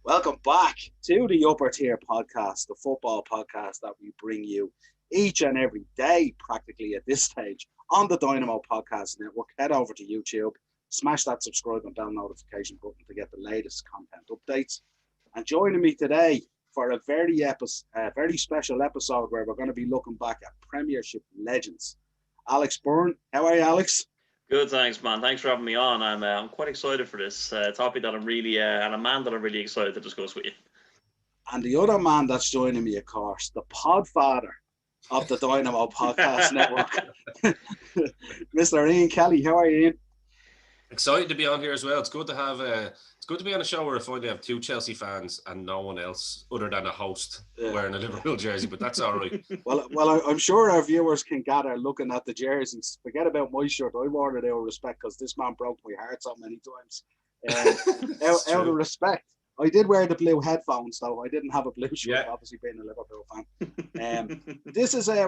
Welcome back to the Upper Tier podcast, the football podcast that we bring you each and every day, practically at this stage, on the Dynamo Podcast Network. Head over to YouTube, smash that subscribe and bell notification button to get the latest content updates. And joining me today for a very special episode where we're going to be looking back at Premiership legends. Alex Byrne. How are you, Alex? Good, thanks, man. Thanks for having me on. I'm quite excited for this topic that I'm really, and a man that I'm really excited to discuss with you. And the other man that's joining me, of course, the podfather of the Dynamo Podcast Network, Mr. Ian Kelly. How are you, Ian? Excited to be on here as well. It's good to be on a show where I finally have two Chelsea fans and no one else other than a host wearing a Liverpool jersey, but that's all right. Well, I'm sure our viewers can gather looking at the jerseys. Forget about my shirt. I wore it out of respect because this man broke my heart so many times. Out of respect. I did wear the blue headphones, though. I didn't have a blue shirt, obviously being a Liverpool fan.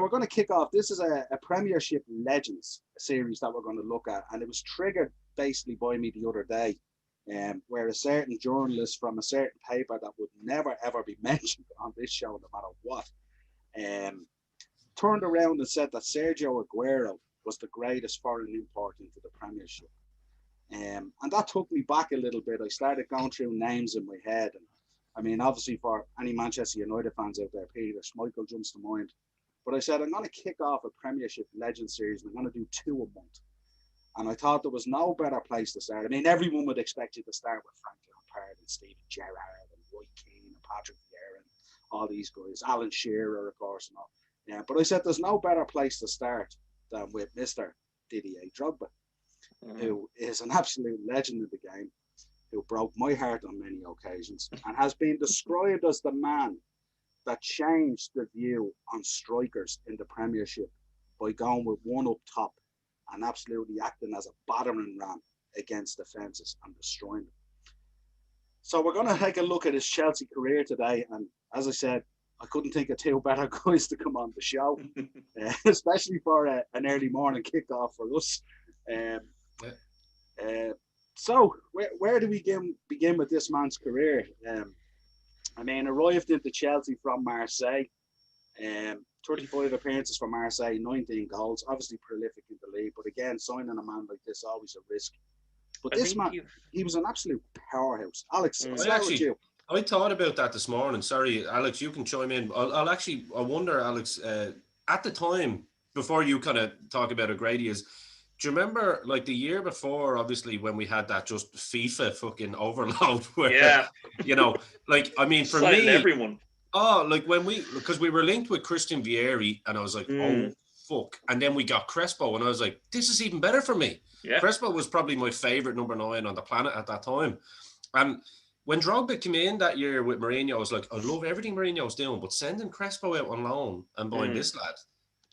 We're going to kick off. This is a Premiership Legends series that we're going to look at, and it was triggered basically by me the other day, where a certain journalist from a certain paper that would never ever be mentioned on this show, no matter what, turned around and said that Sergio Aguero was the greatest foreign import into the Premiership. And that took me back a little bit. I started going through names in my head. And I mean, obviously, for any Manchester United fans out there, Peter Schmeichel jumps to mind. But I said, I'm going to kick off a Premiership Legends series, and I'm going to do 2 a month. And I thought there was no better place to start. I mean, everyone would expect you to start with Frank Lampard and Steven Gerrard and Roy Keane and Patrick Vieira and all these guys. Alan Shearer, of course, and all. Yeah, but I said there's no better place to start than with Mr. Didier Drogba, who is an absolute legend of the game, who broke my heart on many occasions and has been described as the man that changed the view on strikers in the Premiership by going with one up top and absolutely acting as a battering ram against defences and destroying them. So we're going to take a look at his Chelsea career today, and as I said, I couldn't think of 2 better guys to come on the show, especially for an early morning kickoff for us. So where do we begin with this man's career? I mean, arrived into Chelsea from Marseille, 35 appearances for Marseille, 19 goals, obviously prolific in the league, but again, signing a man like this, always a risk. But this man, he was an absolute powerhouse. Alex, I'll start with you. I thought about that this morning. Sorry, Alex, you can chime in. I wonder, Alex, at the time, before you kind of talk about how great he is, do you remember, like, the year before, obviously, when we had that just FIFA fucking overload? Where, you know, like, I mean, for me... everyone. Oh, like, because we were linked with Christian Vieri, and I was like, oh, fuck. And then we got Crespo, and I was like, this is even better for me. Yeah. Crespo was probably my favourite number 9 on the planet at that time. And when Drogba came in that year with Mourinho, I was like, I love everything Mourinho's doing, but sending Crespo out on loan and buying this lad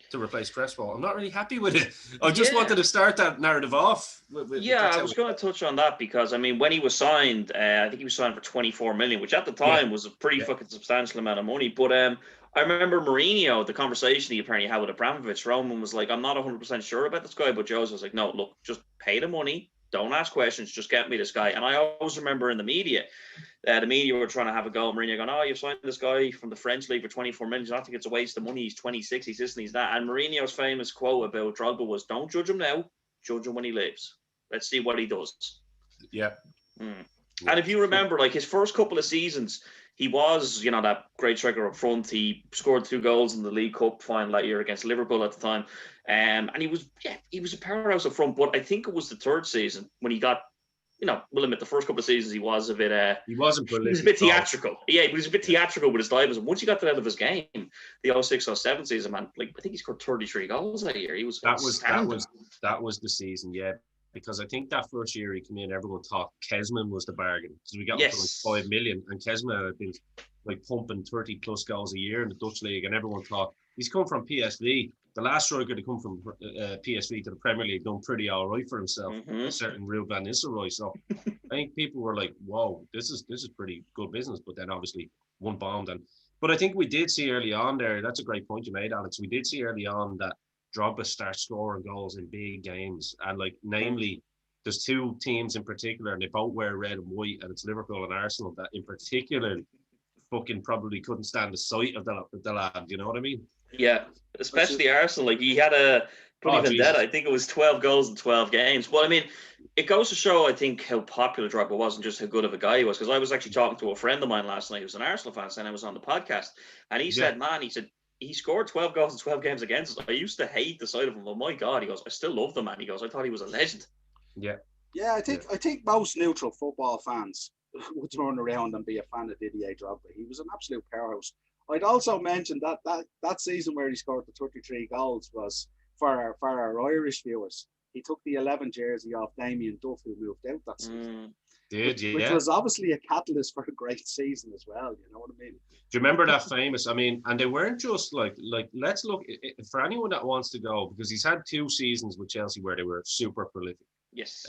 to replace Crespo, I'm not really happy with it. I just wanted to start that narrative off. I was going to touch on that because, I mean, when he was signed, I think he was signed for 24 million, which at the time was a pretty fucking substantial amount of money. But I remember Mourinho, the conversation he apparently had with Abramovich, Roman was like, I'm not 100% sure about this guy, but Jose was like, no, look, just pay the money. Don't ask questions. Just get me this guy. And I always remember in the media were trying to have a go at Mourinho, going, oh, you've signed this guy from the French league for 24 million. I think it's a waste of money. He's 26. He's this and he's that. And Mourinho's famous quote about Drogba was, don't judge him now. Judge him when he leaves. Let's see what he does. Yeah. And if you remember, like, his first couple of seasons, he was, you know, that great striker up front. He scored 2 goals in the League Cup final that year against Liverpool at the time. And he was a powerhouse up front. But I think it was the 3rd season when he got, you know, we'll admit the first couple of seasons he was a bit... he wasn't prolific. He was a bit theatrical. Yeah, he was a bit theatrical with his divers. And once he got that out of his game, the 06-07 season, man, like, I think he scored 33 goals that year. He was that was the season, yeah. Because I think that first year he came in, everyone thought Kesman was the bargain. Because we got him for like 5 million, and Kesman had been like pumping 30 plus goals a year in the Dutch league, and everyone thought he's come from PSV. The last striker to come from PSV to the Premier League done pretty all right for himself. A certain Ruud van Nistelrooy. So I think people were like, "Whoa, this is pretty good business." But then obviously one bombed, but I think we did see early on there. That's a great point you made, Alex. We did see early on that Drogba starts scoring goals in big games, and like namely there's two teams in particular, and they both wear red and white, and it's Liverpool and Arsenal that in particular fucking probably couldn't stand the sight of the lad. You know what I mean? Yeah, especially Arsenal. Like, he had a bloody vendetta. I think it was 12 goals in 12 games. Well, I mean, it goes to show, I think, how popular Drogba was and just how good of a guy he was. Because I was actually talking to a friend of mine last night who's an Arsenal fan, and I was on the podcast, and he said, man, he scored 12 goals in 12 games against us. I used to hate the sight of him, but my God, he goes, I still love the man. He goes, I thought he was a legend. Yeah, I think most neutral football fans would turn around and be a fan of Didier Drogba. He was an absolute powerhouse. I'd also mention that season where he scored the 33 goals was for our Irish viewers. He took the 11 jersey off Damien Duff, who moved out that season. Which was obviously a catalyst for a great season as well. You know what I mean? Do you remember that famous? I mean, and they weren't just like let's look for anyone that wants to go, because he's had 2 seasons with Chelsea where they were super prolific. Yes.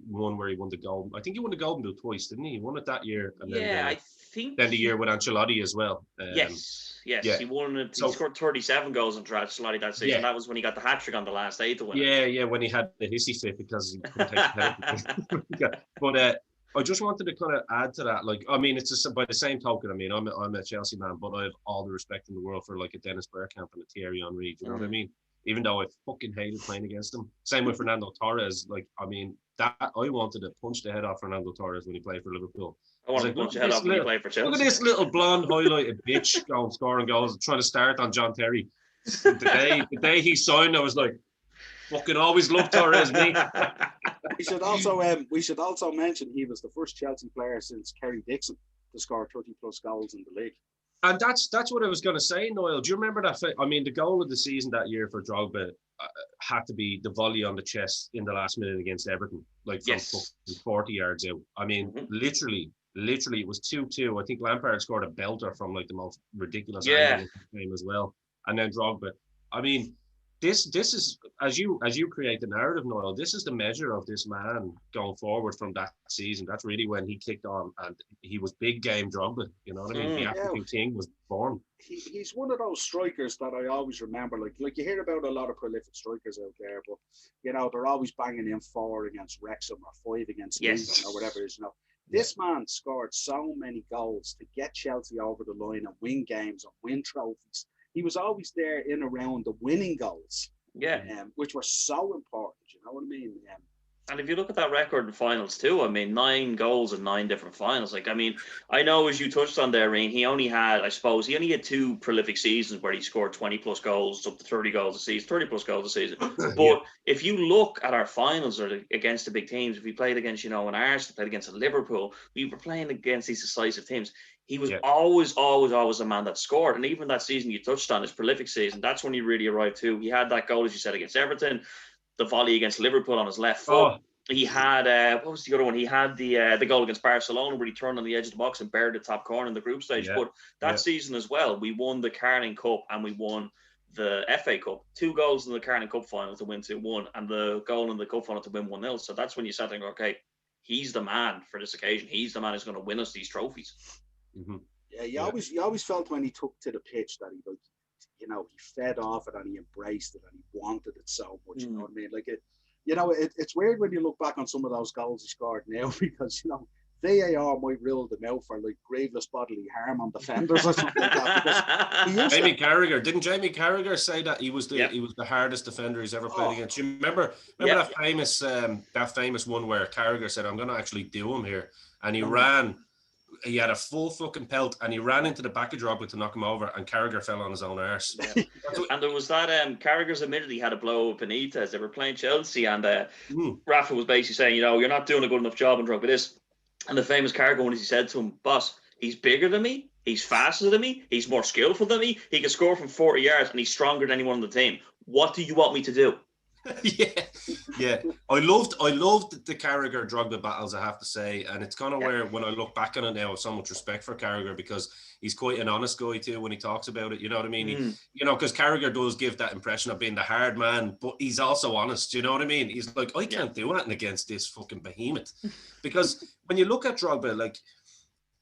One where he won the Golden. I think he won the Golden Boot twice, didn't he? He won it that year. And I think. Then the year with Ancelotti as well. Yes. He won it. He scored 37 goals in Ancelotti that season. That was when he got the hat trick on the last day to win. Yeah, when he had the hissy fit because he couldn't take the penalty. But I just wanted to kind of add to that. Like, I mean, it's just by the same token. I mean, I'm a Chelsea man, but I have all the respect in the world for like a Dennis Bergkamp and a Thierry Henry. Do you know what I mean? Even though I fucking hated playing against them. Same with Fernando Torres. Like, I mean, that I wanted to punch the head off Fernando Torres when he played for Liverpool. I want to punch the head off when he played for Chelsea. Look at this little blonde highlighted bitch scoring goals, trying to start on John Terry. The day he signed, I was like, fucking always loved Torres, me. We should also mention he was the first Chelsea player since Kerry Dixon to score 30 plus goals in the league. And that's what I was going to say, Niall. Do you remember that? I mean, the goal of the season that year for Drogba had to be the volley on the chest in the last minute against Everton, like from 40 yards out. I mean, literally, it was 2-2. I think Lampard scored a belter from like the most ridiculous angle of the game as well. And then Drogba. I mean, this is as you create the narrative, Niall. This is the measure of this man going forward from that season. That's really when he kicked on, and he was big game Drogba. You know what I mean? The African King was born. He's one of those strikers that I always remember. Like you hear about a lot of prolific strikers out there, but you know they're always banging in 4 against Wrexham or 5 against Luton or whatever it is. You know, this man scored so many goals to get Chelsea over the line and win games and win trophies. He was always there in around the winning goals, which were so important. You know what I mean? And if you look at that record in finals too, I mean, 9 goals in 9 different finals. Like, I mean, I know as you touched on there, Rain, he only had 2 prolific seasons where he scored 20 plus goals, up to 30 goals a season, 30 plus goals a season. But if you look at our finals or against the big teams, if we played against, an Arsenal, played against a Liverpool, we were playing against these decisive teams. He was always a man that scored. And even that season you touched on, his prolific season, that's when he really arrived too. He had that goal, as you said, against Everton, the volley against Liverpool on his left foot. He had, what was the other one? He had the goal against Barcelona where he turned on the edge of the box and bared the top corner in the group stage. But that season as well, we won the Carling Cup and we won the FA Cup. 2 goals in the Carling Cup final to win 2-1 and the goal in the cup final to win 1-0. So that's when you sat there and go, okay, he's the man for this occasion. He's the man who's going to win us these trophies. Mm-hmm. Yeah, you always felt when he took to the pitch that he, like, he fed off it and he embraced it and he wanted it so much. You know what I mean? Like it's weird when you look back on some of those goals he scored now because VAR might rule them out for like grievous bodily harm on defenders or something like that. Jamie Carragher, didn't Jamie Carragher say that he was the hardest defender he's ever played against? You remember that famous one where Carragher said, "I'm going to actually do him here," and he ran. He had a full fucking pelt and he ran into the back of Drogba to knock him over and Carragher fell on his own arse. Yeah. And there was that Carragher's admitted he had a blow with Benitez. They were playing Chelsea and Rafa was basically saying, you're not doing a good enough job on Drogba this. And the famous Carragher one is he said to him, "Boss, he's bigger than me, he's faster than me, he's more skillful than me, he can score from 40 yards and he's stronger than anyone on the team. What do you want me to do?" yeah. I loved the Carragher Drogba battles, I have to say, and it's kind of where when I look back on it now, I have so much respect for Carragher because he's quite an honest guy too when he talks about it. You know what I mean? Because Carragher does give that impression of being the hard man, but he's also honest. You know what I mean? He's like, I can't do anything against this fucking behemoth, because when you look at Drogba, like.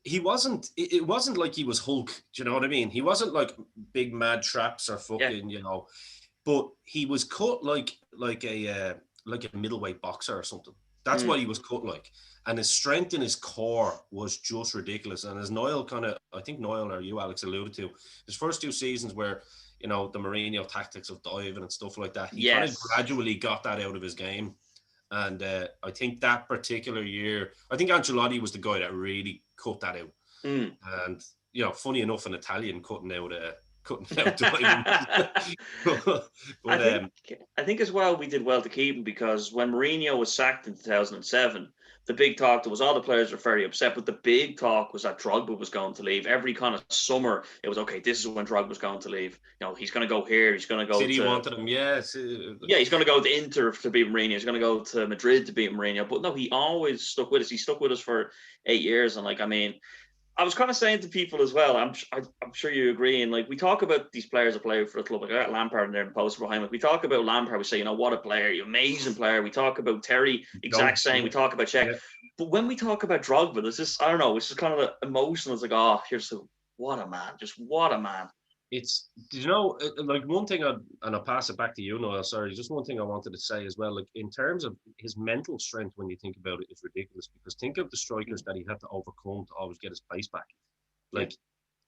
It wasn't like he was Hulk. Do you know what I mean? He wasn't like big mad traps or fucking, but he was cut like a middleweight boxer or something. That's what he was cut like. And his strength in his core was just ridiculous. And as Niall I think Niall or you, Alex, alluded to, his first 2 seasons where, the Mourinho tactics of diving and stuff like that, he kind of gradually got that out of his game. And I think that particular year, I think Ancelotti was the guy that really cut that out. And, funny enough, an Italian cutting out diving. But, I think as well we did well to keep him, because when Mourinho was sacked in 2007, the big talk, there was all the players were very upset, but the big talk was that Drogba was going to leave. Every kind of summer, it was, okay, this is when Drogba was going to leave. He's going to go here. He's going to go City wanted him, yeah. Yeah, he's going to go to Inter to beat Mourinho. He's going to go to Madrid to beat Mourinho. But no, he always stuck with us. He stuck with us for 8 years. And I was kind of saying to people as well, I'm sure you agree, and we talk about these players that play for the club, like I got Lampard in there and poster behind me. We talk about Lampard, we say, what a player, amazing player. We talk about Terry, exact same. We talk about Czech. Yeah. But when we talk about Drogba, there's this, I don't know, it's just kind of emotional. It's what a man, just what a man. It's, one thing, and I'll pass it back to you, Noel, sorry, just one thing I wanted to say as well, in terms of his mental strength, when you think about it, it's ridiculous, because think of the strikers that he had to overcome to always get his place back.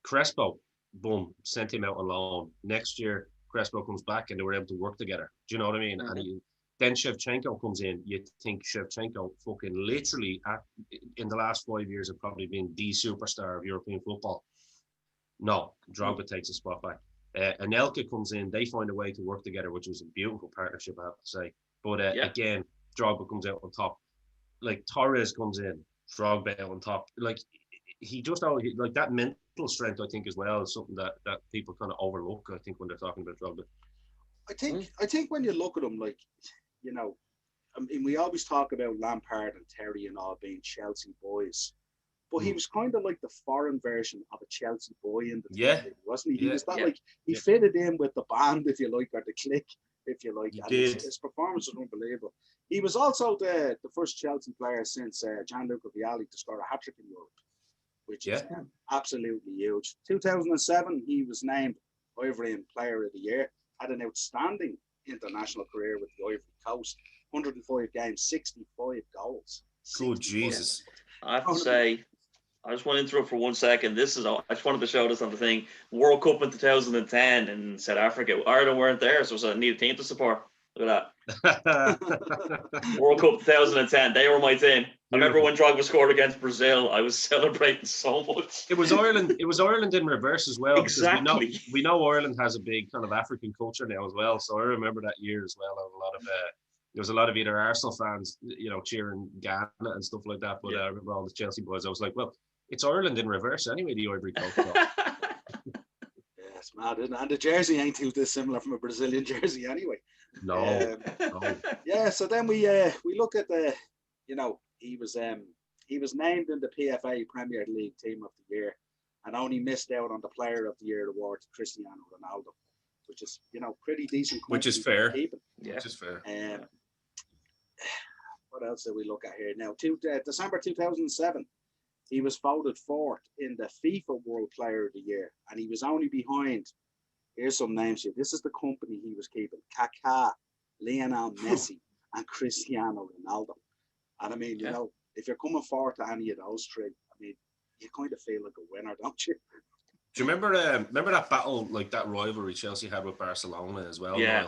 Crespo, boom, sent him out on loan. Next year, Crespo comes back and they were able to work together. Do you know what I mean? Mm-hmm. And then Shevchenko comes in. You think Shevchenko fucking literally, in the last 5 years, have probably been the superstar of European football. No, Drogba takes a spot back. Anelka comes in. They find a way to work together, which was a beautiful partnership, I have to say. But again, Drogba comes out on top. Torres comes in, Drogba out on top. He just that mental strength, I think, as well, is something that people kind of overlook, I think, when they're talking about Drogba. I think when you look at him, we always talk about Lampard and Terry and all being Chelsea boys. But he was kind of like the foreign version of a Chelsea boy in the team, wasn't he? He was that he fitted in with the band, if you like, or the clique, if you like. His performance was unbelievable. He was also the first Chelsea player since Gianluca Vialli to score a hat-trick in Europe, which is absolutely huge. 2007, he was named Ivorian Player of the Year. Had an outstanding international career with the Ivory Coast. 105 games, 65 goals. Good Jesus. I have to say, I just want to interrupt for 1 second. I just wanted to show this on the thing. World Cup in 2010 in South Africa. Ireland weren't there, so I need a team to support. Look at that. World Cup 2010. They were my team. I remember when Drogba scored against Brazil. I was celebrating so much. It was Ireland. It was Ireland in reverse as well. Exactly. We know Ireland has a big kind of African culture now as well. So I remember that year as well. There was a lot of either Arsenal fans, cheering Ghana and stuff like that. But I remember all the Chelsea boys. I was like, well, it's Ireland in reverse anyway, the Ivory Coast. It's mad, isn't it? And the jersey ain't too dissimilar from a Brazilian jersey anyway. No. Yeah, so then we look at he was named in the PFA Premier League Team of the Year and only missed out on the Player of the Year award to Cristiano Ronaldo, which is pretty decent. Which is fair. Yeah. Which is fair. What else did we look at here now? December 2007, he was voted fourth in the FIFA World Player of the Year, and he was only behind. Here's some names here. This is the company he was keeping: Kaká, Lionel Messi, and Cristiano Ronaldo. And I mean, if you're coming forward to any of those three, I mean, you kind of feel like a winner, don't you? Do you remember that battle, that rivalry Chelsea had with Barcelona as well? Yeah.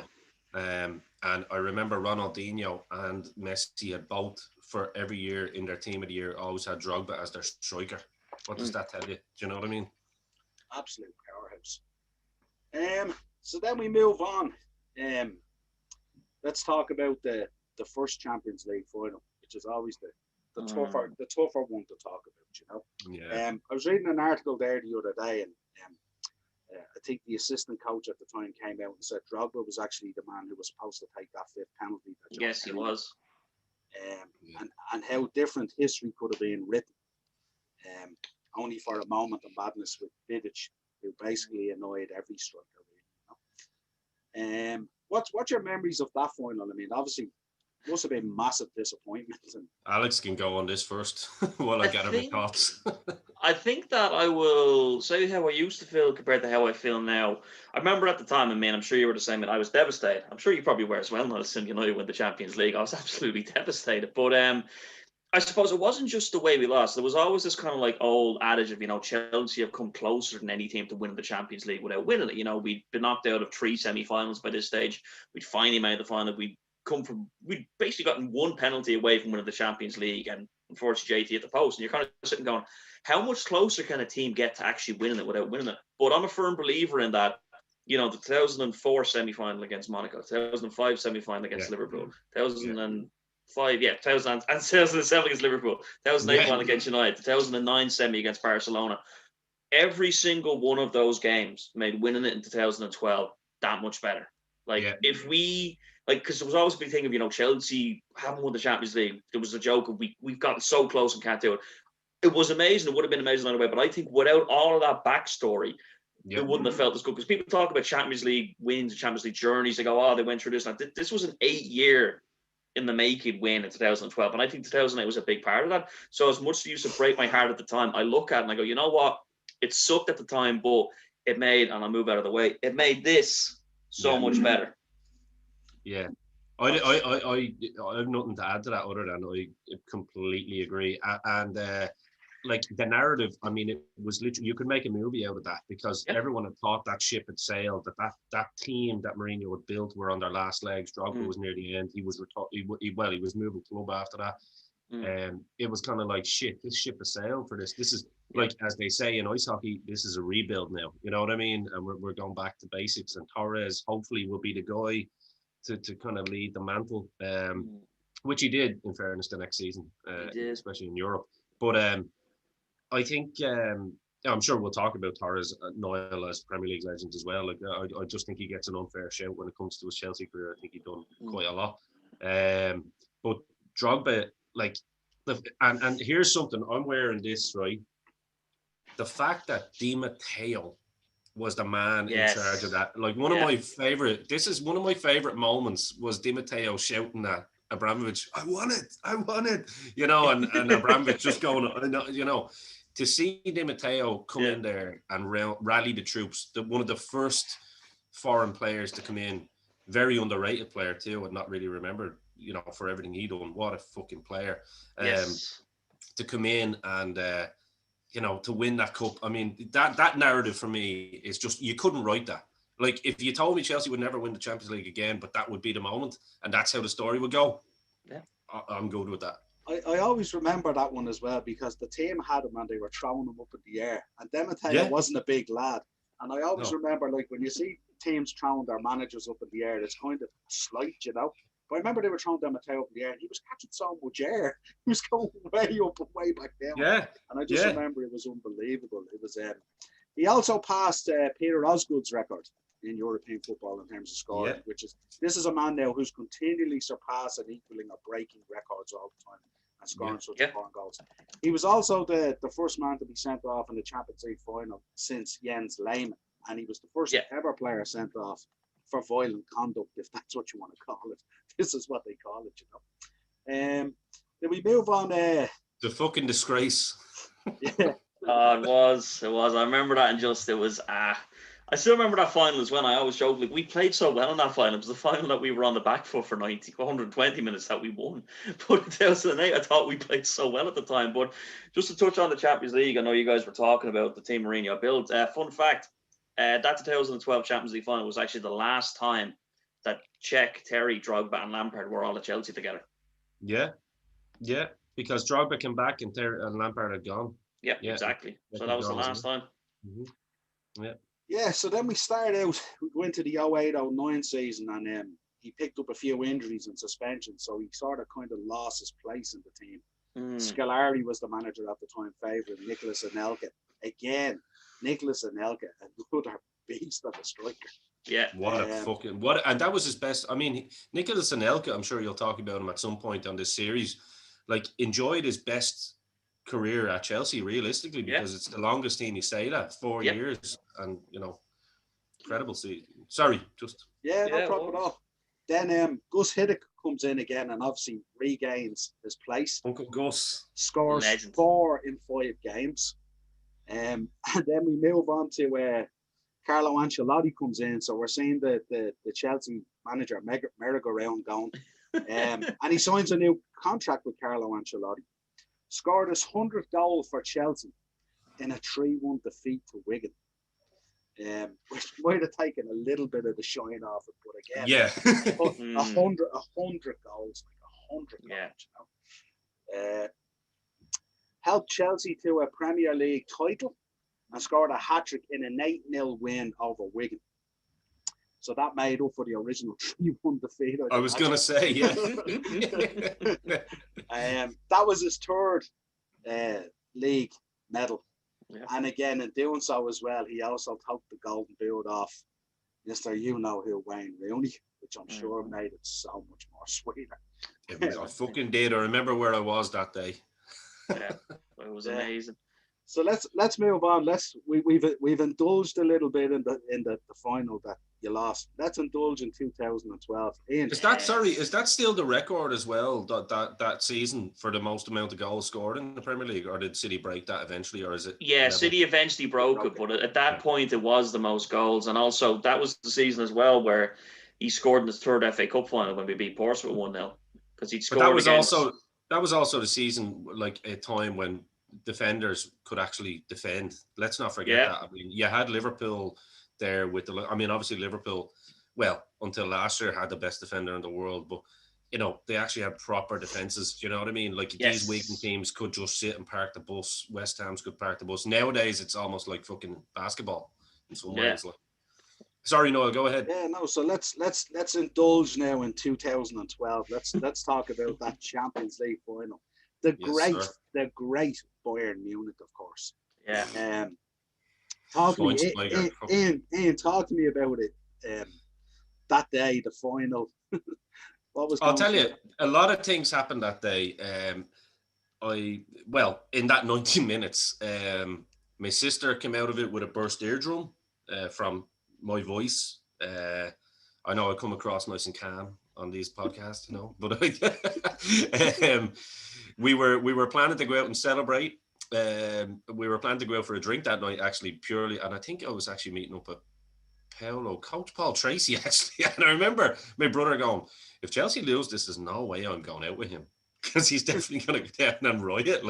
And I remember Ronaldinho and Messi had both, for every year in their Team of the Year, always had Drogba as their striker. What does that tell you? Do you know what I mean? Absolute powerhouse. So then we move on. Let's talk about the first Champions League final, which is always the tougher one to talk about. Yeah. I was reading an article there the other day, and I think the assistant coach at the time came out and said Drogba was actually the man who was supposed to take that fifth penalty. Yes, he was. And how different history could have been written, only for a moment of madness with Didier, who basically annoyed every striker. What's your memories of that final? I mean, obviously, it must have been massive disappointment. Alex can go on this first while I gather my thoughts. I think that I will say how I used to feel compared to how I feel now. I remember at the time, I'm sure you were the same, and I was devastated. I'm sure you probably were as well, Nelson. United win the Champions League. I was absolutely devastated. But I suppose it wasn't just the way we lost. There was always this kind of like old adage of, Chelsea have come closer than any team to winning the Champions League without winning it. We'd been knocked out of 3 semi-finals by this stage. We'd finally made the final. We'd basically gotten one penalty away from winning the Champions League, and unfortunately JT at the post. And you're kind of sitting going, how much closer can a team get to actually winning it without winning it? But I'm a firm believer in that. The 2004 semi-final against Monaco, 2005 semi-final against Liverpool, 2007 against Liverpool, 2008 final against United, 2009 semi against Barcelona. Every single one of those games made winning it in 2012 that much better. If we because there was always a big thing of Chelsea haven't won the Champions League. There was a joke of we've gotten so close and can't do it. It was amazing. It would have been amazing anyway. But I think without all of that backstory, it wouldn't have felt as good. Because people talk about Champions League wins and Champions League journeys. They go, oh, they went through this. This was an 8-year in the making win in 2012. And I think 2008 was a big part of that. So as much as it used to break my heart at the time, I look at it and I go, you know what? It sucked at the time, but it made, and I'll move out of the way, it made this so much better. Yeah. I have nothing to add to that other than I completely agree. And like the narrative, it was literally, you could make a movie out of that because everyone had thought that ship had sailed, that team that Mourinho had built were on their last legs. Drogba was near the end. He was moving club after that. It was kind of like, shit, this ship has sailed for this. This is like, as they say in ice hockey, this is a rebuild now. You know what I mean? And we're going back to basics. And Torres hopefully will be the guy to kind of lead the mantle, which he did, in fairness, the next season, especially in Europe. But I think, I'm sure we'll talk about Torres, Niall as Premier League legend as well. Like I just think he gets an unfair shout when it comes to his Chelsea career. I think he's done quite a lot. But Drogba, and here's something, I'm wearing this, right? The fact that Di Matteo was the man in charge of that. Like one of my favorite moments was Di Matteo shouting at Abramovich, I want it, and Abramovich just going, to see Di Matteo come in there and rally the troops, one of the first foreign players to come in, very underrated player too, and not really remembered, for everything he done. What a fucking player. To come in and to win that cup. That narrative for me is just, you couldn't write that. Like, if you told me Chelsea would never win the Champions League again, but that would be the moment, and that's how the story would go. Yeah, I'm good with that. I always remember that one as well, because the team had him and they were throwing him up in the air. And Di Matteo wasn't a big lad. And I always remember, like, when you see teams throwing their managers up in the air, it's kind of slight, But I remember they were throwing Di Matteo up in the air, and he was catching so much air. He was going way up and way back down. Yeah. And I just remember it was unbelievable. It was. He also passed Peter Osgood's record in European football in terms of scoring, this is a man now who's continually surpassing, equaling, or breaking records all the time and scoring such important goals. He was also the first man to be sent off in the Champions League final since Jens Lehmann, and he was the first ever player sent off for violent conduct, if that's what you want to call it. This is what they call it, Then we move on. The fucking disgrace. It was. I remember that, and it was I still remember that final as well. I always joke, like, we played so well in that final. It was the final that we were on the back foot for 120 minutes that we won. But in 2008, I thought we played so well at the time. But just to touch on the Champions League, I know you guys were talking about the team Mourinho built. Fun fact, that 2012 Champions League final was actually the last time that Cech, Terry, Drogba and Lampard were all at Chelsea together. Yeah, because Drogba came back and Lampard had gone. Yeah, exactly. So that was the last time. Mm-hmm. Yeah, so then we started out, we went to the 08-09 season, and he picked up a few injuries and suspensions, so he sort of kind of lost his place in the team. Scolari was the manager at the time, favourite Nicolas Anelka. Again, Nicolas Anelka, another beast of a striker. Yeah. And that was his best. Nicolas Anelka, I'm sure you'll talk about him at some point on this series, like, enjoyed his best career at Chelsea, realistically, because it's the longest team he stayed at, 4 years, and incredible season. Sorry, just no problem at all. Then Gus Hiddink comes in again and obviously regains his place. Uncle Gus scores 4 in 5 games. And then we move on to Carlo Ancelotti comes in. So we're seeing the Chelsea manager merry-go-round going. And he signs a new contract with Carlo Ancelotti. Scored his 100th goal for Chelsea in a 3-1 defeat to Wigan. Which might have taken a little bit of the shine off it, but again, Yeah. 100 goals, like 100 goals. Yeah. You know? Helped Chelsea to a Premier League title and scored a hat-trick in an 8-0 win over Wigan. So that made up for the original 3-1 defeat. I was going to say, yeah. That was his third league medal. Yeah. And again, in doing so as well, he also took the golden boot off Mr. You-know-who, Wayne Rooney, which I'm sure made it so much more sweeter. I fucking did. I remember where I was that day. Yeah, it was amazing. So let's move on. We've indulged a little bit in the final that you lost. Let's indulge in 2012. Ian, Is that still the record as well? That season for the most amount of goals scored in the Premier League, or did City break that eventually, or is it? Yeah, level? City eventually broke it, but at that point it was the most goals, and also that was the season as well where he scored in his third FA Cup final when we beat Portsmouth 1-0 because he'd scored. That was also the season, like a time when defenders could actually defend. Let's not forget that. I mean, you had Liverpool there with obviously Liverpool, well, until last year had the best defender in the world, but you know, they actually had proper defenses. You know what I mean? Like these Wigan teams could just sit and park the bus. West Ham's could park the bus. Nowadays, it's almost like fucking basketball in some ways. Like, sorry, Noel, go ahead. Yeah, no. So let's indulge now in 2012. Let's talk about that Champions League final. The great Bayern Munich, of course. Yeah. Talk to me, Ian, talk to me about it. That day, the final. I'll tell you, a lot of things happened that day. In that 90 minutes, my sister came out of it with a burst eardrum from my voice. I know I come across nice and calm on these podcasts, you know, but we were planning to go out and celebrate. We were planning to go out for a drink that night, actually, purely, and I think I was actually meeting up at Coach Paul Tracy, actually. And I remember my brother going, if Chelsea lose, this is no way I'm going out with him, because he's definitely going to go down and riot.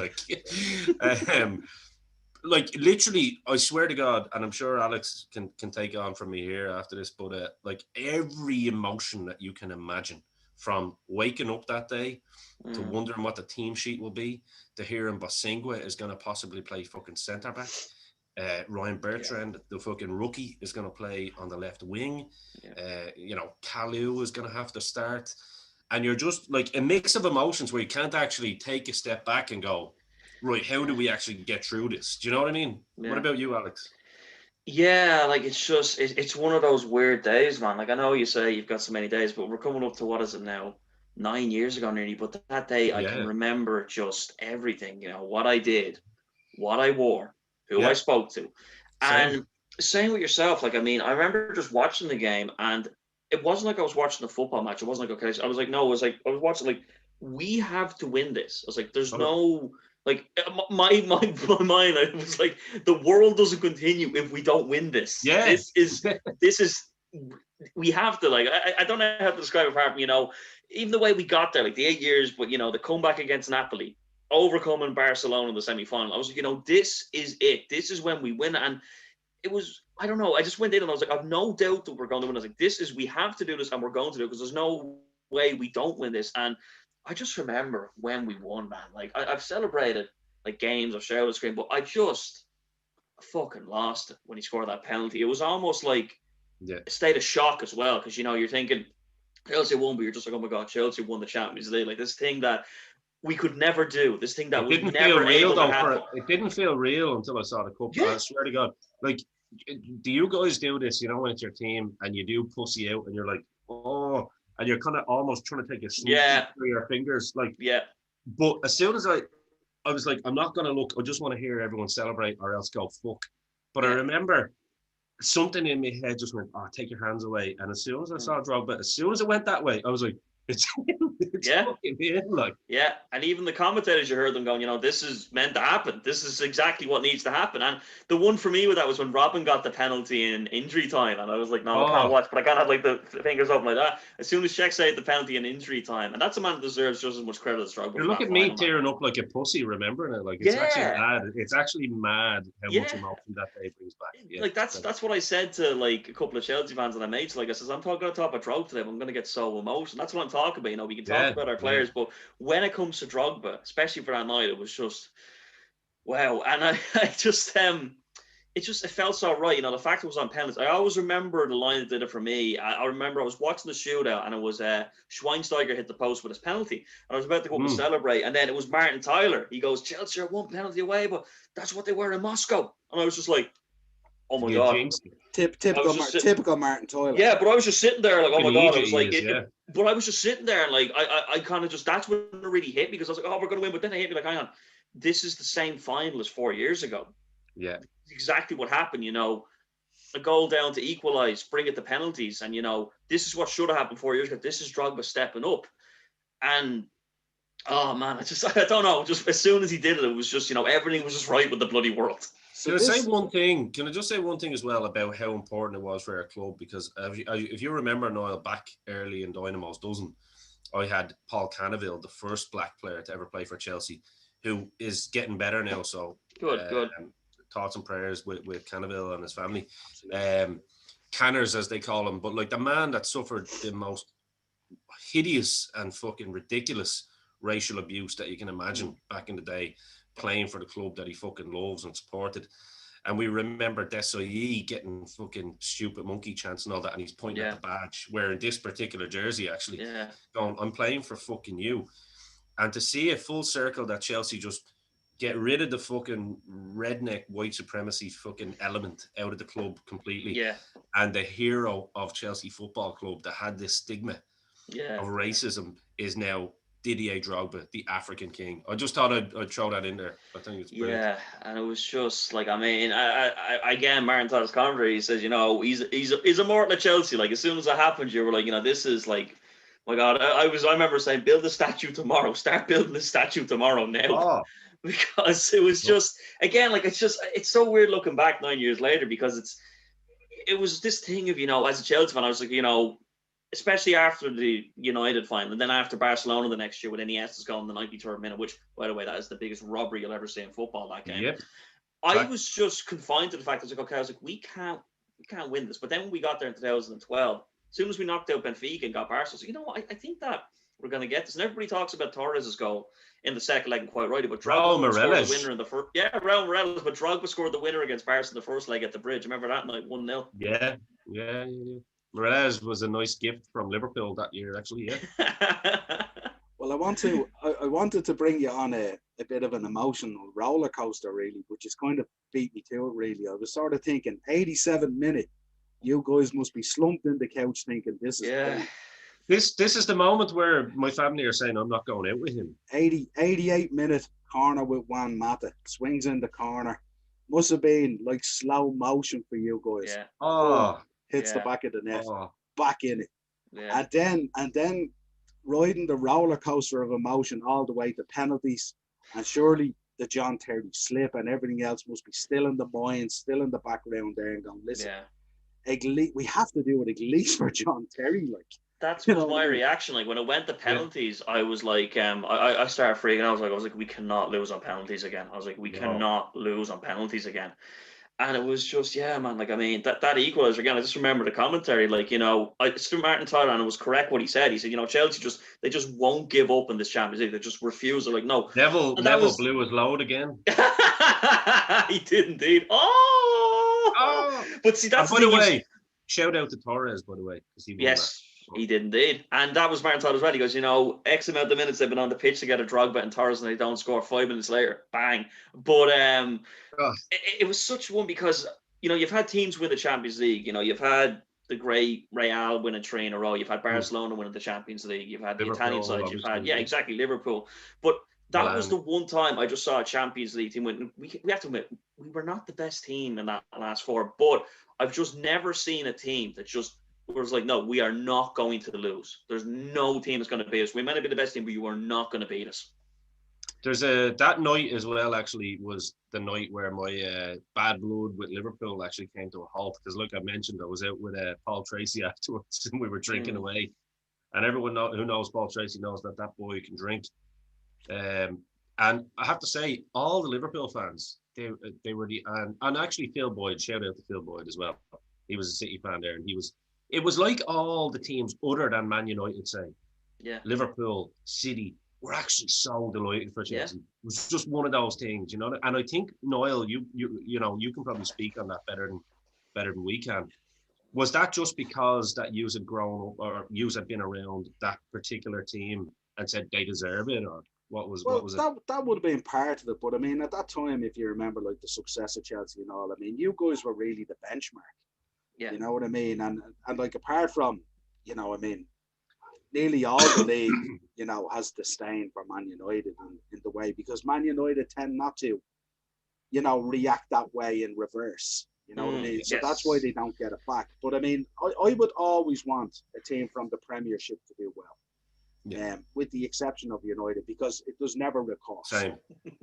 Like literally, I swear to God, and I'm sure Alex can take on from me here after this, but like every emotion that you can imagine, from waking up that day to wondering what the team sheet will be, to hearing Bosingwa is going to possibly play fucking centre back. Ryan Bertrand, the fucking rookie, is going to play on the left wing. You know, Kalu is going to have to start. And you're just like a mix of emotions where you can't actually take a step back and go, right, how do we actually get through this? Do you know what I mean? Yeah. What about you, Alex? Yeah, like it's one of those weird days, man. Like I know you say you've got so many days, but we're coming up to, what is it now? 9 years ago nearly. But that day I can remember just everything, you know, what I did, what I wore, who I spoke to. And same with yourself. Like, I mean, I remember just watching the game, and it wasn't like I was watching a football match. It wasn't like, okay, so I was like, no, it was like, I was watching like, we have to win this. I was like, there's no, like, my mind, I was like, the world doesn't continue if we don't win this. Yeah. This is, we have to, like, I don't know how to describe it apart from, you know, even the way we got there, like the 8 years, but, you know, the comeback against Napoli, overcoming Barcelona in the semi-final. I was like, you know, this is it. This is when we win. And it was, I don't know, I just went in and I was like, I've no doubt that we're going to win. I was like, we have to do this, and we're going to do it, because there's no way we don't win this. And I just remember when we won, man. Like, I've celebrated like games, I've shouted, screamed, but I just fucking lost it when he scored that penalty. It was almost like a state of shock as well, because, you know, you're thinking Chelsea won, but you're just like, oh my God, Chelsea won the Champions League. Like, this thing that we could never do, this thing that was never able to happen. It didn't feel real until I saw the cup. I swear to God. Like, do you guys do this, you know, when it's your team and you do pussy out and you're like, oh, and you're kind of almost trying to take a sneak through your fingers, like, but as soon as I was like, I'm not going to look, I just want to hear everyone celebrate or else go fuck. But I remember something in my head just went, oh, take your hands away. And as soon as I saw Drogba, as soon as it went that way, I was like, It's Yeah. fucking him, like. Yeah, and even the commentators, you heard them going, this is meant to happen. This is exactly what needs to happen. And the one for me with that was when Robin got the penalty in injury time, and I was like, no, I can't watch, but I can't have like the fingers up like that. As soon as Czech saved the penalty in injury time, and that's a man that deserves just as much credit as Drogba. You look at me tearing up like a pussy, remembering it. Like it's actually mad. It's actually mad how much emotion that day brings back. Yeah, like that's what I said to like a couple of Chelsea fans that I made. So like I says, I'm going to talk about Drogba today, but I'm going to get so emotional. That's what I'm talking about. We can talk about our players, but when it comes to Drogba, especially for that night, it was just wow. And I just it felt so right. The fact it was on penalties. I always remember the line that did it for me. I remember I was watching the shootout, and it was Schweinsteiger hit the post with his penalty, and I was about to go up and celebrate, and then it was Martin Tyler. He goes, Chelsea are one penalty away, but that's what they were in Moscow. And I was just like, oh my god, typical Martin Tyler. Yeah, but I was just sitting there like, oh my god, I was like, but I was just sitting there and like I kind of just, that's when it really hit me, because I was like, oh, we're gonna win, but then it hit me like, hang on, this is the same final as 4 years ago. Yeah, it's exactly what happened. A goal down to equalize, bring it to penalties, and this is what should have happened 4 years ago. This is Drogba stepping up, and oh man, I don't know, just as soon as he did it, it was just everything was just right with the bloody world. Can I say one thing? Can I just say one thing as well about how important it was for our club? Because if you remember, Niall, back early in Dynamo's dozen, I had Paul Canaville, the first black player to ever play for Chelsea, who is getting better now. So good. Thoughts and prayers with Canaville and his family. Canners, as they call him. But like the man that suffered the most hideous and fucking ridiculous racial abuse that you can imagine back in the day, playing for the club that he fucking loves and supported. And we remember Desailly getting fucking stupid monkey chants and all that, and he's pointing at the badge, wearing this particular jersey, actually. Yeah. Going, I'm playing for fucking you. And to see a full circle that Chelsea just get rid of the fucking redneck white supremacy fucking element out of the club completely. Yeah. And the hero of Chelsea Football Club that had this stigma of racism is now Didier Drogba, the African king. I just thought I'd throw that in there. I think it's brilliant. Yeah, and it was just like, I mean, I again, Martin Tyler's commentary, he says, he's immortal at Chelsea. Like, as soon as it happened, you were like, this is like, my God, I remember saying, build a statue tomorrow. Start building the statue tomorrow now. Oh. Because it was just, again, like, it's so weird looking back 9 years later, because it was this thing of, as a Chelsea fan, I was like, especially after the United final, and then after Barcelona the next year with Iniesta's goal in the 93rd minute, which, by the way, that is the biggest robbery you'll ever see in football, that game. Yep. I was just confined to the fact that I was like, we can't win this. But then when we got there in 2012, as soon as we knocked out Benfica and got Barca, so I think that we're going to get this. And everybody talks about Torres' goal in the second leg, and quite right, but Drogba scored the winner in the first. Yeah, Raul Morelos, but Drogba scored the winner against Barca in the first leg at the Bridge. Remember that night, 1-0? Yeah. Morelos was a nice gift from Liverpool that year, actually. Yeah. Well, I wanted to bring you on a bit of an emotional roller coaster, really, which is kind of beat me to it. Really, I was sort of thinking, 87 minute, you guys must be slumped in the couch thinking this is. Yeah. This is the moment where my family are saying I'm not going out with him. 88 minute corner with Juan Mata, swings in the corner. Must have been like slow motion for you guys. Yeah. Oh. Hits the back of the net, back in it. Yeah. And then riding the roller coaster of emotion all the way to penalties. And surely the John Terry slip and everything else must be still in the mind, still in the background there, and going, listen, we have to do it at least for John Terry. Like, that's my reaction. Like, when it went to penalties, I was like, I started freaking out. I was like, we cannot lose on penalties again. I was like, we cannot lose on penalties again. And it was just, man, like, I mean, that equalizer again, I just remember the commentary, like, it's through Martin Tyler, and it was correct what he said. He said, Chelsea they just won't give up in this Champions League. They just refuse. They're like, no. Neville blew his load again. He did indeed. Oh! But see, that's by the way, shout out to Torres, by the way. Yes, he did indeed. And that was Martin Tyler as well. He goes, X amount of minutes they've been on the pitch together, Drogba and Torres, and they don't score 5 minutes later. Bang. But it was such one, because, you've had teams win the Champions League. You've had the great Real winning 3 in a row. You've had Barcelona winning the Champions League. You've had Liverpool, the Italian side. You've had, exactly, Liverpool. But that was the one time I just saw a Champions League team win. We have to admit, we were not the best team in that last 4, but I've just never seen a team that just was like, no, we are not going to lose. There's no team that's going to beat us. We might have been the best team, but you are not going to beat us. There's that night as well. Actually, was the night where my bad blood with Liverpool actually came to a halt. Because, like I mentioned, I was out with Paul Tracy afterwards, and we were drinking away. And everyone who knows Paul Tracy knows that boy can drink. And I have to say, all the Liverpool fans, they were and actually Phil Boyd. Shout out to Phil Boyd as well. He was a City fan there, and it was like all the teams other than Man United, say, Liverpool, City, were actually so delighted for Chelsea. It was just one of those things, And I think, Niall, you can probably speak on that better than we can. Was that just because that you had grown up or you had been around that particular team and said they deserve it, or what was it? That would have been part of it, but I mean, at that time, if you remember, like the success of Chelsea and all, I mean, you guys were really the benchmark. Yeah. You know what I mean? And like, apart from, I mean, nearly all the league, has disdain for Man United in the way, because Man United tend not to, react that way in reverse. You know what I mean? So that's why they don't get it back. But I mean, I would always want a team from the Premiership to do well. With the exception of United, because it does never recourse. Same.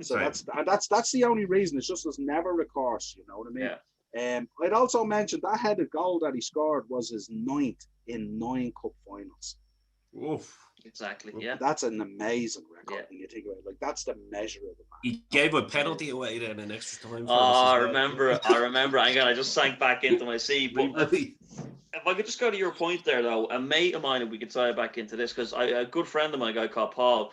So that's the only reason. It's just there's never recourse. You know what I mean? Yeah. I'd also mention that headed goal that he scored was his 9th in 9 cup finals. Oof. Exactly. Yeah. That's an amazing record when you think about it. Like, that's the measure of the man. He gave a penalty away then in extra time. I remember. Again, I just sank back into my seat. But if I could just go to your point there, though, a mate of mine, and we could tie back into this, because a good friend of mine, a guy called Paul,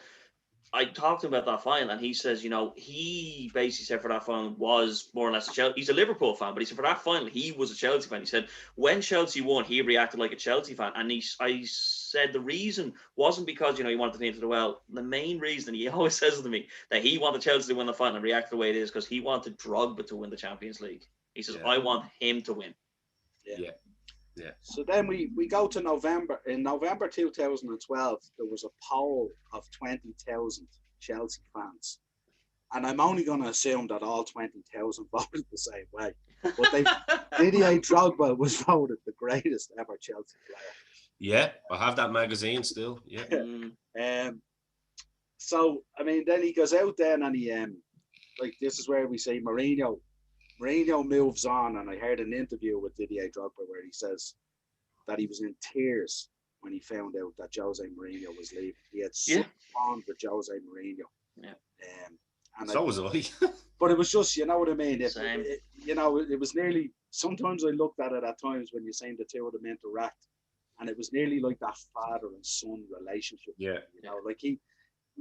I talked to him about that final, and he says, he basically said for that final was more or less a Chelsea. He's a Liverpool fan, but he said for that final, he was a Chelsea fan. He said when Chelsea won, he reacted like a Chelsea fan. And I said the reason wasn't because, he wanted the team to do well. The main reason, he always says to me, that he wanted Chelsea to win the final and react the way it is, because he wanted Drogba to win the Champions League. He says, I want him to win. Yeah. So then we go to November. In November 2012, there was a poll of 20,000 Chelsea fans. And I'm only going to assume that all 20,000 voted the same way. But Didier Drogba was voted the greatest ever Chelsea player. Yeah, I have that magazine still. Yeah. So, I mean, then he goes out then and he, this is where we say Mourinho moves on, and I heard an interview with Didier Drogba where he says that he was in tears when he found out that Jose Mourinho was leaving. He had such bond with Jose Mourinho. Yeah. And so was I. But it was just, you know what I mean? It was nearly, sometimes I looked at it at times when you're saying the two of them interact, and it was nearly like that father and son relationship. Yeah. Like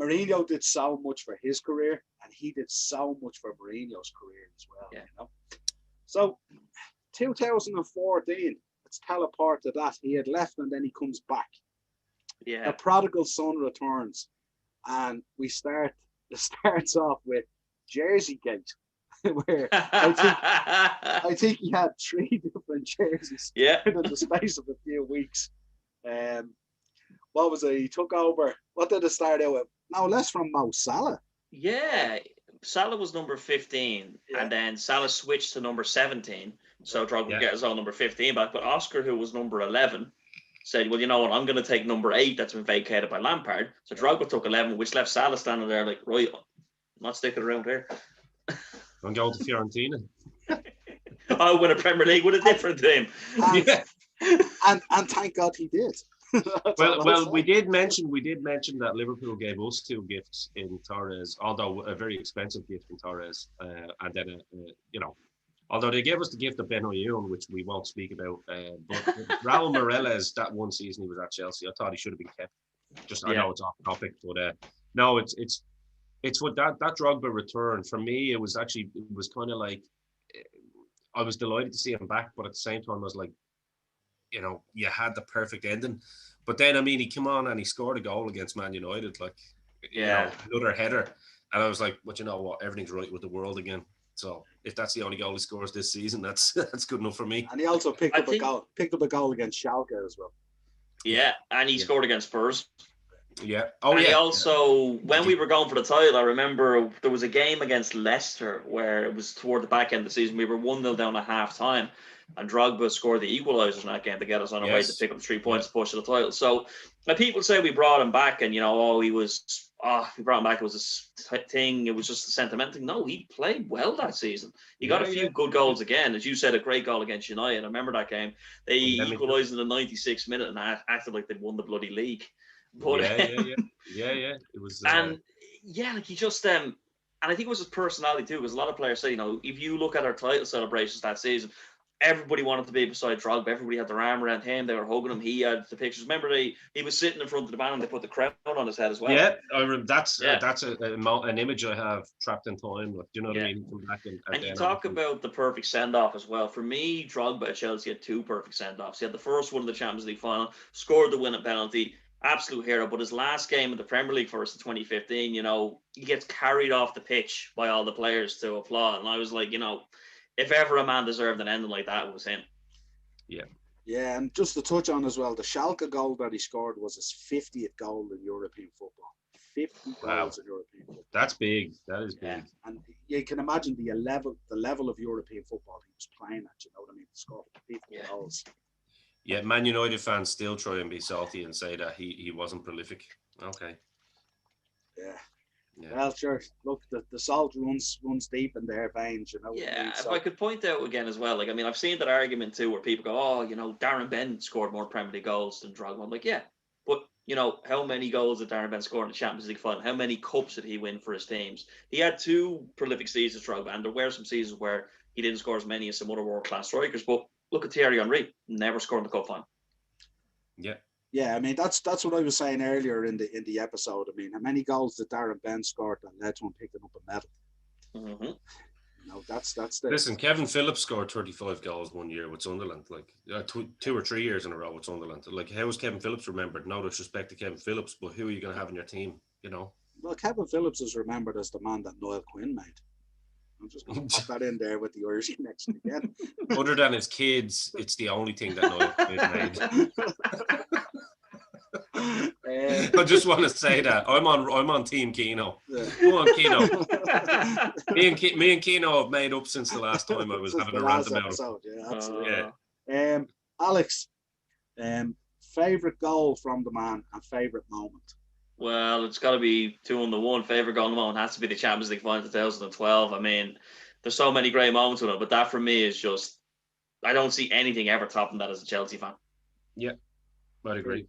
Mourinho did so much for his career, and he did so much for Mourinho's career as well. Yeah. So 2014, let's teleport to that. He had left and then he comes back. Yeah. The prodigal son returns, and it starts off with Jersey Gate, where I think he had 3 different jerseys in the space of a few weeks. What was it? He took over. What did it start out with? No less from Mo Salah. Yeah, Salah was number 15, and then Salah switched to number 17. So Drogba would get his own number 15 back. But Oscar, who was number 11, said, well, you know what, I'm going to take number 8 that's been vacated by Lampard. So Drogba took 11, which left Salah standing there like, right, I'm not sticking around here. I'm going to Fiorentina. I'll win a Premier League with a different team. And thank God he did. well, we did mention that Liverpool gave us 2 gifts in Torres, although a very expensive gift in Torres, and then although they gave us the gift of Ben Oyun, which we won't speak about, but Raul Meireles, that one season he was at Chelsea, I thought he should have been kept. I know it's off topic, but no, it's what that Drogba return for me. It was kind of like I was delighted to see him back, but at the same time I was like, you had the perfect ending. But then, I mean, he came on and he scored a goal against Man United, another header. And I was like, but you know what? Everything's right with the world again. So if that's the only goal he scores this season, that's good enough for me. And he also picked up a goal against Schalke as well. Yeah, and he scored against Spurs. Yeah. Oh, and yeah. he also, when we were going for the title, I remember there was a game against Leicester where it was toward the back end of the season. We were 1-0 down at half time, and Drogba scored the equalisers in that game to get us on our way to pick up 3 points to push to the title. So, like, people say we brought him back, and, you know, we brought him back. It was this thing. It was just a sentimental thing. No, he played well that season. He got a few good goals again. As you said, a great goal against United. I remember that game. They equalised in the 96th minute and acted like they'd won the bloody league. But, It was, and like he just and I think it was his personality too, because a lot of players say, you know, if you look at our title celebrations that season, everybody wanted to be beside Drogba. Everybody had their arm around him. They were hugging him. He had the pictures. Remember, he was sitting in front of the band and they put the crown on his head as well. Yeah, that's an image I have trapped in time. Like, do you know what I mean? Come back and you talk about the perfect send-off as well. For me, Drogba at Chelsea had 2 perfect send-offs. He had the first one in the Champions League final, scored the winning penalty. Absolute hero, but his last game in the Premier League for us in 2015, you know, he gets carried off the pitch by all the players to applaud. And I was like, you know, if ever a man deserved an ending like that, it was him. Yeah, and just to touch on as well, the Schalke goal that he scored was his 50th goal in European football. 50 goals in European football. That's big. That is big. And you can imagine the level of European football he was playing at, you know what I mean? To score 50 goals. Yeah, Man United fans still try and be salty and say that he wasn't prolific. Okay. Yeah. Well, sure. Look, the salt runs deep in their veins, you know. Yeah, if I could point out again as well, like, I mean, I've seen that argument too, where people go, "Oh, you know, Darren Bent scored more Premier League goals than Drogba." I'm like, yeah, but you know, how many goals did Darren Bent score in the Champions League final? How many cups did he win for his teams? He had 2 prolific seasons, Drogba, and there were some seasons where he didn't score as many as some other world-class strikers. But look at Thierry Henry, never scored in the cup final. Yeah. Yeah, I mean that's what I was saying earlier in the episode. I mean, how many goals did Darren Bent score that led to him picking up a medal? Mm-hmm. You know, that's the. Listen, Kevin Phillips scored 35 goals one year with Sunderland, like 2 or 3 years in a row with Sunderland. Like, how is Kevin Phillips remembered? No disrespect to Kevin Phillips, but who are you going to have in your team? You know. Well, Kevin Phillips is remembered as the man that Niall Quinn made. I'm just going to pop that in there with the Irish connection again. Other than his kids, it's the only thing that Niall Quinn made. I just want to say that I'm on Team Keno. Go on, Keno. me and Keno have made up since the last time I was having a rant about it. Yeah, absolutely. Alex, favorite goal from the man and favorite moment. Well, it's got to be 2-1. Favorite goal in the moment has to be the Champions League final 2012. I mean, there's so many great moments with it, but that for me is just, I don't see anything ever topping that as a Chelsea fan. Yeah, I'd agree.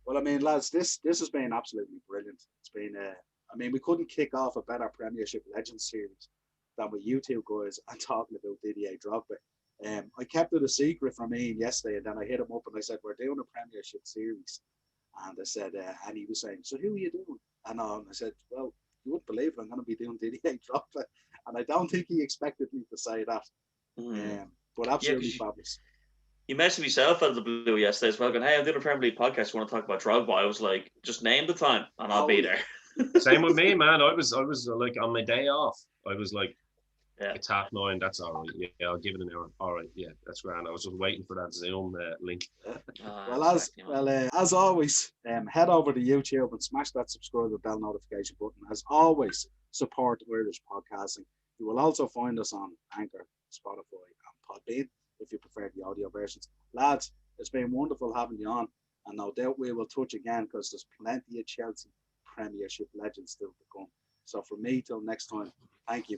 Well, I mean, lads, this has been absolutely brilliant. It's been, I mean, we couldn't kick off a better Premiership Legends series than with you two guys and talking about Didier Drogba. I kept it a secret from Ian yesterday, and then I hit him up and I said, we're doing a Premiership series. And I said, and he was saying, so who are you doing? And I said, well, you wouldn't believe it, I'm going to be doing Didier Drogba. And I don't think he expected me to say that. But absolutely fabulous. You messaged myself out of the blue yesterday as well, going, hey, I'm doing a Premier League podcast. You want to talk about Drogba? I was like, just name the time and I'll be there. Same with me, man. I was like, on my day off, I was like, it's 9:30. That's all right. Yeah, I'll give it an hour. All right. Yeah, that's grand. I was just waiting for that Zoom link. As always, head over to YouTube and smash that subscribe and bell notification button. As always, support Irish podcasting. You will also find us on Anchor, Spotify, and Podbean if you prefer the audio versions. Lads, it's been wonderful having you on, and no doubt we will touch again because there's plenty of Chelsea Premiership legends still to come. So from me till next time, thank you.